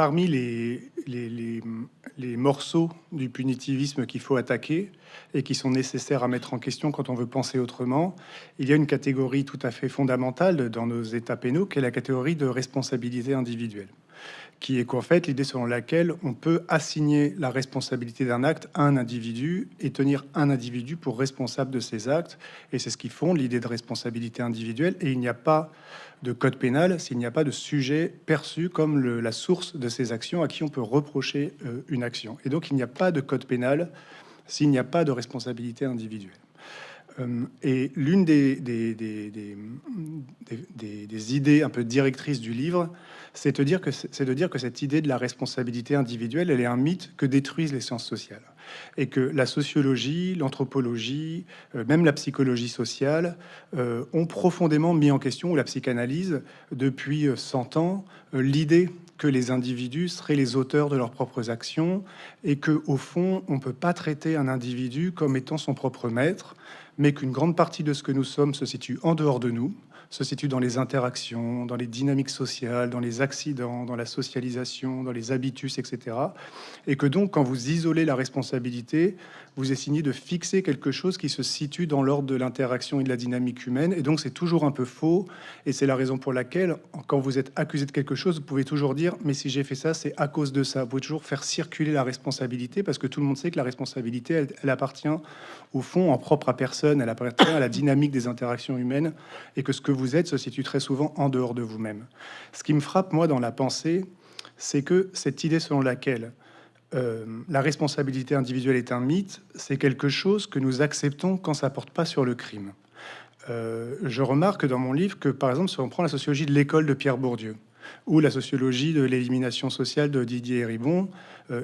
parmi les morceaux du punitivisme qu'il faut attaquer et qui sont nécessaires à mettre en question quand on veut penser autrement, il y a une catégorie tout à fait fondamentale dans nos états pénaux, qui est la catégorie de responsabilité individuelle, qui est qu'en fait l'idée selon laquelle on peut assigner la responsabilité d'un acte à un individu et tenir un individu pour responsable de ses actes. Et c'est ce qui fonde l'idée de responsabilité individuelle. Et il n'y a pas de code pénal s'il n'y a pas de sujet perçu comme la source de ces actions à qui on peut reprocher une action. Et donc il n'y a pas de code pénal s'il n'y a pas de responsabilité individuelle. Et l'une des idées un peu directrices du livre, c'est de dire que cette idée de la responsabilité individuelle, elle est un mythe que détruisent les sciences sociales. Et que la sociologie, l'anthropologie, même la psychologie sociale ont profondément mis en question, ou la psychanalyse, depuis 100 ans, l'idée que les individus seraient les auteurs de leurs propres actions et que, au fond, on ne peut pas traiter un individu comme étant son propre maître, mais qu'une grande partie de ce que nous sommes se situe en dehors de nous, se situe dans les interactions, dans les dynamiques sociales, dans les accidents, dans la socialisation, dans les habitus, etc. Et que donc, quand vous isolez la responsabilité, vous essayez de fixer quelque chose qui se situe dans l'ordre de l'interaction et de la dynamique humaine. Et donc, c'est toujours un peu faux. Et c'est la raison pour laquelle, quand vous êtes accusé de quelque chose, vous pouvez toujours dire « mais si j'ai fait ça, c'est à cause de ça ». Vous pouvez toujours faire circuler la responsabilité, parce que tout le monde sait que la responsabilité, elle appartient au fond en propre à personne, elle appartient à la dynamique des interactions humaines, et que ce que vous êtes se situe très souvent en dehors de vous-même. Ce qui me frappe, moi, dans la pensée, c'est que cette idée selon laquelle la responsabilité individuelle est un mythe, c'est quelque chose que nous acceptons quand ça porte pas sur le crime. Je remarque dans mon livre que, par exemple, si on prend la sociologie de l'école de Pierre Bourdieu, ou la sociologie de l'élimination sociale de Didier Eribon,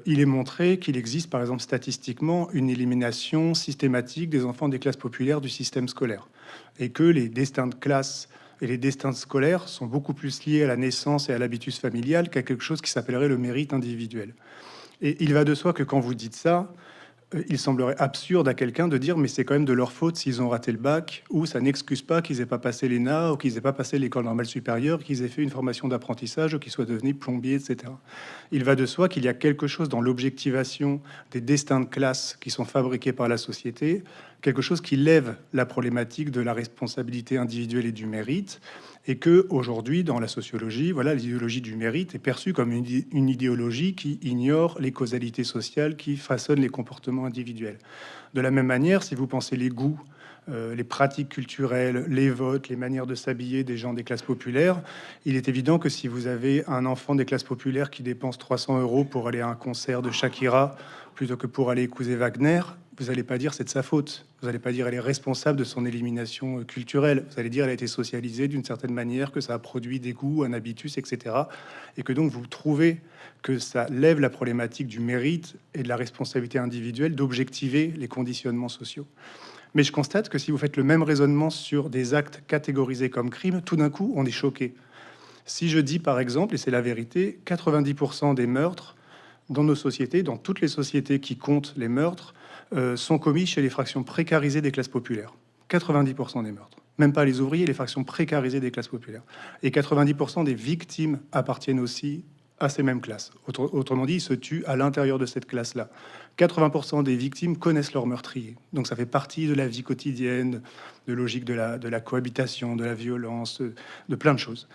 il est montré qu'il existe, par exemple, statistiquement, une élimination systématique des enfants des classes populaires du système scolaire, et que les destins de classe et les destins scolaires sont beaucoup plus liés à la naissance et à l'habitus familial qu'à quelque chose qui s'appellerait le mérite individuel. Et il va de soi que quand vous dites ça, il semblerait absurde à quelqu'un de dire mais c'est quand même de leur faute s'ils ont raté le bac, ou ça n'excuse pas qu'ils aient pas passé l'ENA, ou qu'ils aient pas passé l'école normale supérieure, qu'ils aient fait une formation d'apprentissage, ou qu'ils soient devenus plombiers, etc. Il va de soi qu'il y a quelque chose dans l'objectivation des destins de classe qui sont fabriqués par la société, quelque chose qui lève la problématique de la responsabilité individuelle et du mérite, et que aujourd'hui dans la sociologie, voilà, l'idéologie du mérite est perçue comme une idéologie qui ignore les causalités sociales qui façonnent les comportements individuels. De la même manière, si vous pensez les goûts, les pratiques culturelles, les votes, les manières de s'habiller des gens des classes populaires, il est évident que si vous avez un enfant des classes populaires qui dépense 300 € pour aller à un concert de Shakira plutôt que pour aller épouser Wagner, vous n'allez pas dire c'est de sa faute. Vous n'allez pas dire elle est responsable de son élimination culturelle. Vous allez dire elle a été socialisée d'une certaine manière, que ça a produit des goûts, un habitus, etc. Et que donc vous trouvez que ça lève la problématique du mérite et de la responsabilité individuelle d'objectiver les conditionnements sociaux. Mais je constate que si vous faites le même raisonnement sur des actes catégorisés comme crimes, tout d'un coup on est choqué. Si je dis par exemple, et c'est la vérité, 90% des meurtres dans nos sociétés, dans toutes les sociétés qui comptent les meurtres, sont commis chez les fractions précarisées des classes populaires. 90% des meurtres. Même pas les ouvriers, les fractions précarisées des classes populaires. Et 90% des victimes appartiennent aussi à ces mêmes classes. Autrement dit, ils se tuent à l'intérieur de cette classe-là. 80% des victimes connaissent leur meurtrier. Donc ça fait partie de la vie quotidienne, de logique de la cohabitation, de la violence, de plein de choses.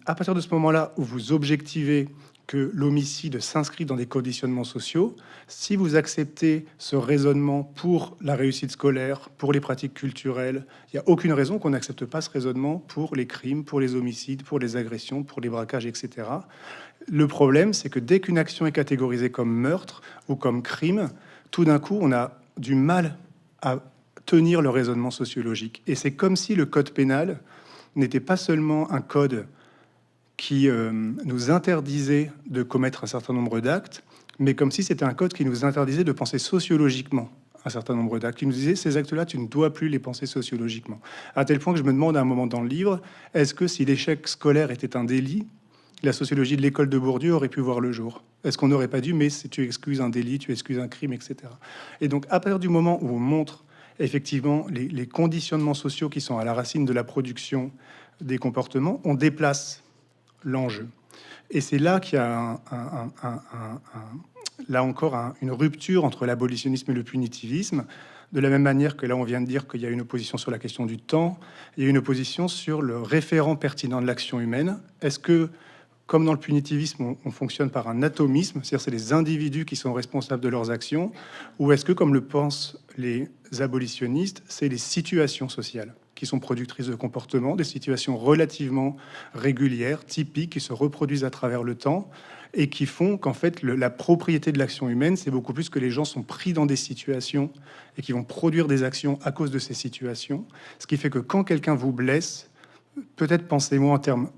À partir de ce moment-là où vous objectivez que l'homicide s'inscrit dans des conditionnements sociaux, si vous acceptez ce raisonnement pour la réussite scolaire, pour les pratiques culturelles, il n'y a aucune raison qu'on n'accepte pas ce raisonnement pour les crimes, pour les homicides, pour les agressions, pour les braquages, etc. Le problème, c'est que dès qu'une action est catégorisée comme meurtre ou comme crime, tout d'un coup, on a du mal à tenir le raisonnement sociologique. Et c'est comme si le code pénal n'était pas seulement un code qui nous interdisait de commettre un certain nombre d'actes, mais comme si c'était un code qui nous interdisait de penser sociologiquement un certain nombre d'actes. Qui nous disait, ces actes-là, tu ne dois plus les penser sociologiquement. À tel point que je me demande à un moment dans le livre, est-ce que si l'échec scolaire était un délit, la sociologie de l'école de Bourdieu aurait pu voir le jour? Est-ce qu'on n'aurait pas dû, mais si tu excuses un délit, tu excuses un crime, etc. Et donc, à partir du moment où on montre effectivement les conditionnements sociaux qui sont à la racine de la production des comportements, on déplace l'enjeu. Et c'est là qu'il y a là encore une rupture entre l'abolitionnisme et le punitivisme. De la même manière que là, on vient de dire qu'il y a une opposition sur la question du temps, il y a une opposition sur le référent pertinent de l'action humaine. Est-ce que, comme dans le punitivisme, on fonctionne par un atomisme, c'est-à-dire c'est les individus qui sont responsables de leurs actions, ou est-ce que, comme le pensent les abolitionnistes, c'est les situations sociales qui sont productrices de comportements, des situations relativement régulières, typiques, qui se reproduisent à travers le temps, et qui font qu'en fait, la propriété de l'action humaine, c'est beaucoup plus que les gens sont pris dans des situations et qui vont produire des actions à cause de ces situations. Ce qui fait que quand quelqu'un vous blesse, peut-être pensez-moi en termes,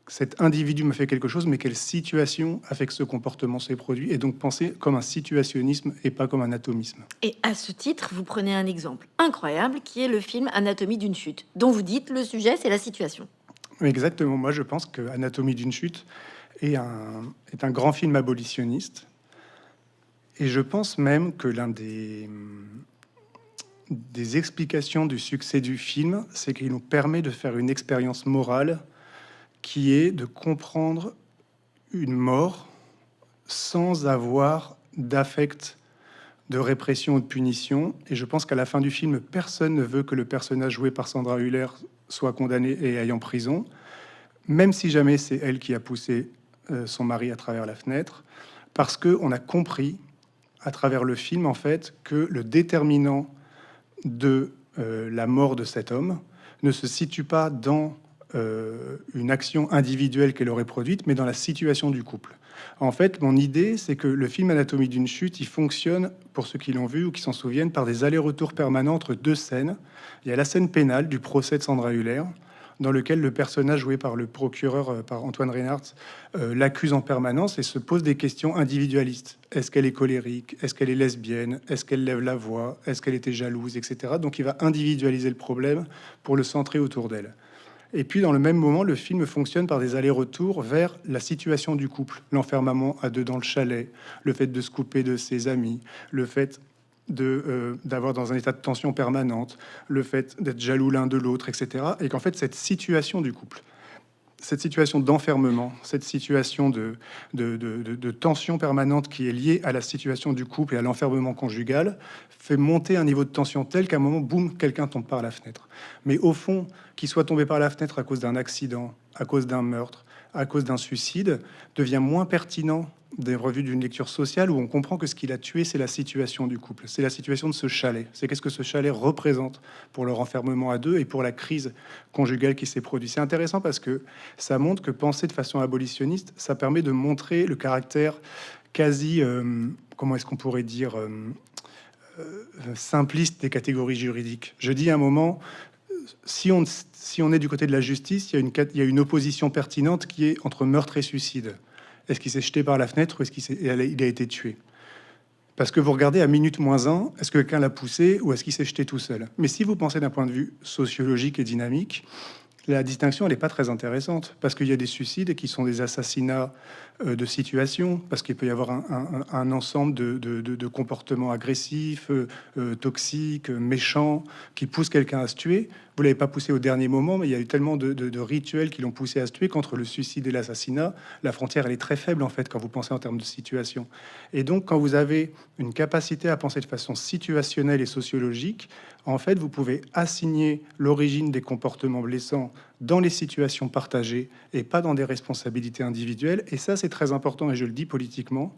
cet individu me fait quelque chose, mais quelle situation a fait que ce comportement s'est produit? Et donc pensez comme un situationnisme et pas comme un atomisme. Et à ce titre, vous prenez un exemple incroyable qui est le film Anatomie d'une chute, dont vous dites le sujet, c'est la situation. Exactement. Moi, je pense que Anatomie d'une chute est un grand film abolitionniste. Et je pense même que l'un des explications du succès du film, c'est qu'il nous permet de faire une expérience morale qui est de comprendre une mort sans avoir d'affect de répression ou de punition. Et je pense qu'à la fin du film, personne ne veut que le personnage joué par Sandra Hüller soit condamné et aille en prison, même si jamais c'est elle qui a poussé son mari à travers la fenêtre, parce qu'on a compris à travers le film, en fait, que le déterminant de la mort de cet homme ne se situe pas dans une action individuelle qu'elle aurait produite, mais dans la situation du couple. En fait, mon idée, c'est que le film Anatomie d'une chute, il fonctionne, pour ceux qui l'ont vu ou qui s'en souviennent, par des allers-retours permanents entre deux scènes. Il y a la scène pénale du procès de Sandra Hüller, dans lequel le personnage joué par le procureur, par Antoine Reinhardt, l'accuse en permanence et se pose des questions individualistes. Est-ce qu'elle est colérique? Est-ce qu'elle est lesbienne? Est-ce qu'elle lève la voix? Est-ce qu'elle était jalouse, etc. Donc il va individualiser le problème pour le centrer autour d'elle. Et puis, dans le même moment, le film fonctionne par des allers-retours vers la situation du couple. L'enfermement à deux dans le chalet, le fait de se couper de ses amis, le fait d'avoir dans un état de tension permanente, le fait d'être jaloux l'un de l'autre, etc. Et qu'en fait, cette situation du couple, cette situation d'enfermement, cette situation de tension permanente qui est liée à la situation du couple et à l'enfermement conjugal, fait monter un niveau de tension tel qu'à un moment, boum, quelqu'un tombe par la fenêtre. Mais au fond, qu'il soit tombé par la fenêtre à cause d'un accident, à cause d'un meurtre, à cause d'un suicide, devient moins pertinent des revues d'une lecture sociale où on comprend que ce qui l'a tué, c'est la situation du couple, c'est la situation de ce chalet, c'est qu'est-ce que ce chalet représente pour leur enfermement à deux et pour la crise conjugale qui s'est produite. C'est intéressant parce que ça montre que penser de façon abolitionniste, ça permet de montrer le caractère quasi, comment est-ce qu'on pourrait dire, simpliste des catégories juridiques. Je dis à un moment, si on est du côté de la justice, il y a une opposition pertinente qui est entre meurtre et suicide. Est-ce qu'il s'est jeté par la fenêtre ou est-ce qu'il a été tué? Parce que vous regardez à minute moins 1, est-ce que quelqu'un l'a poussé ou est-ce qu'il s'est jeté tout seul? Mais si vous pensez d'un point de vue sociologique et dynamique, la distinction, elle n'est pas très intéressante, parce qu'il y a des suicides qui sont des assassinats de situation, parce qu'il peut y avoir un ensemble de comportements agressifs, toxiques, méchants, qui poussent quelqu'un à se tuer. Vous l'avez pas poussé au dernier moment, mais il y a eu tellement de rituels qui l'ont poussé à se tuer qu'entre le suicide et l'assassinat, la frontière, elle est très faible, en fait, quand vous pensez en termes de situation. Et donc, quand vous avez une capacité à penser de façon situationnelle et sociologique, en fait, vous pouvez assigner l'origine des comportements blessants dans les situations partagées et pas dans des responsabilités individuelles. Et ça, c'est très important, et je le dis politiquement,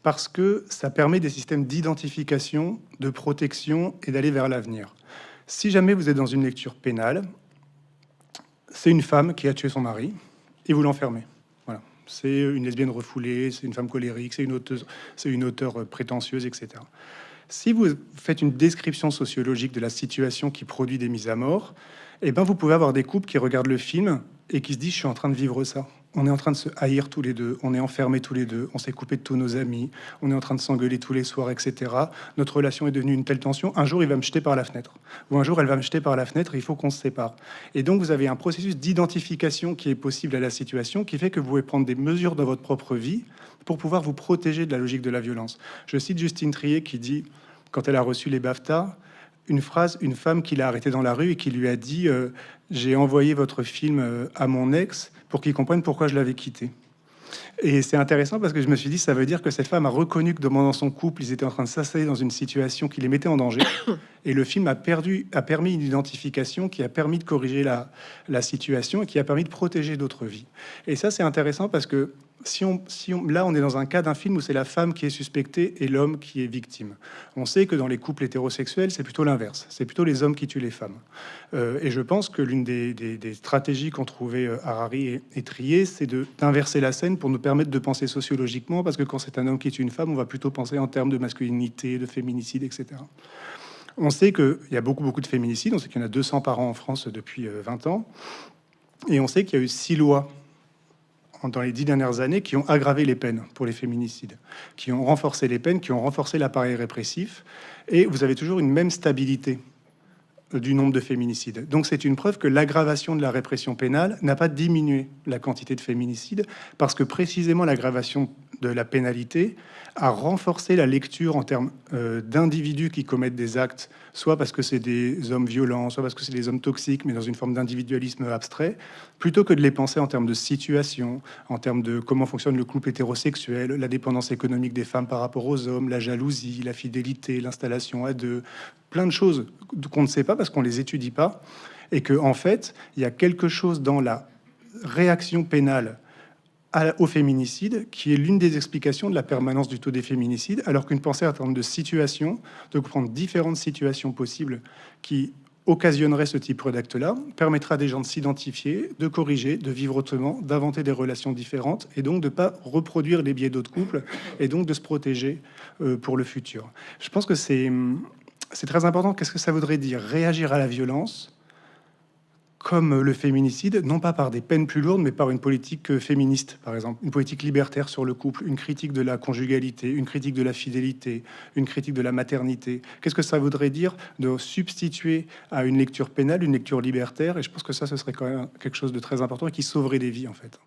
parce que ça permet des systèmes d'identification, de protection et d'aller vers l'avenir. Si jamais vous êtes dans une lecture pénale, c'est une femme qui a tué son mari et vous l'enfermez. Voilà. C'est une lesbienne refoulée, c'est une femme colérique, c'est une auteure prétentieuse, etc. Si vous faites une description sociologique de la situation qui produit des mises à mort, eh ben vous pouvez avoir des couples qui regardent le film et qui se disent: je suis en train de vivre ça. On est en train de se haïr tous les deux, on est enfermés tous les deux, on s'est coupé de tous nos amis, on est en train de s'engueuler tous les soirs, etc. Notre relation est devenue une telle tension. Un jour, il va me jeter par la fenêtre, ou un jour, elle va me jeter par la fenêtre. Et il faut qu'on se sépare. Et donc, vous avez un processus d'identification qui est possible à la situation, qui fait que vous pouvez prendre des mesures dans votre propre vie pour pouvoir vous protéger de la logique de la violence. Je cite Justine Triet qui dit, quand elle a reçu les BAFTA, une phrase, une femme qui l'a arrêtée dans la rue et qui lui a dit j'ai envoyé votre film à mon ex pour qu'il comprenne pourquoi je l'avais quitté. Et c'est intéressant parce que je me suis dit, ça veut dire que cette femme a reconnu que dans son couple, ils étaient en train de s'installer dans une situation qui les mettait en danger. Et le film a permis une identification qui a permis de corriger la situation et qui a permis de protéger d'autres vies. Et ça, c'est intéressant parce que là, on est dans un cas d'un film où c'est la femme qui est suspectée et l'homme qui est victime. On sait que dans les couples hétérosexuels, c'est plutôt l'inverse. C'est plutôt les hommes qui tuent les femmes. Et je pense que l'une des stratégies qu'ont trouvé Harari et Trier, c'est d'inverser la scène pour nous permettre de penser sociologiquement, parce que quand c'est un homme qui tue une femme, on va plutôt penser en termes de masculinité, de féminicide, etc. On sait qu'il y a beaucoup de féminicides. On sait qu'il y en a 200 par an en France depuis 20 ans. Et on sait qu'il y a eu 6 lois dans les 10 dernières années qui ont aggravé les peines pour les féminicides, qui ont renforcé les peines, qui ont renforcé l'appareil répressif. Et vous avez toujours une même stabilité du nombre de féminicides. Donc c'est une preuve que l'aggravation de la répression pénale n'a pas diminué la quantité de féminicides, parce que précisément l'aggravation de la pénalité a renforcé la lecture en termes d'individus qui commettent des actes, soit parce que c'est des hommes violents, soit parce que c'est des hommes toxiques, mais dans une forme d'individualisme abstrait, plutôt que de les penser en termes de situation, en termes de comment fonctionne le couple hétérosexuel, la dépendance économique des femmes par rapport aux hommes, la jalousie, la fidélité, l'installation à deux, plein de choses qu'on ne sait pas parce qu'on les étudie pas, et que en fait, il y a quelque chose dans la réaction pénale au féminicide qui est l'une des explications de la permanence du taux des féminicides, alors qu'une pensée en termes de situation, de comprendre différentes situations possibles qui occasionneraient ce type d'acte-là, permettra à des gens de s'identifier, de corriger, de vivre autrement, d'inventer des relations différentes, et donc de ne pas reproduire les biais d'autres couples, et donc de se protéger pour le futur. Je pense que c'est très important. Qu'est-ce que ça voudrait dire? Réagir à la violence, comme le féminicide, non pas par des peines plus lourdes, mais par une politique féministe, par exemple, une politique libertaire sur le couple, une critique de la conjugalité, une critique de la fidélité, une critique de la maternité. Qu'est-ce que ça voudrait dire de substituer à une lecture pénale une lecture libertaire? Et je pense que ça, ce serait quand même quelque chose de très important et qui sauverait des vies, en fait.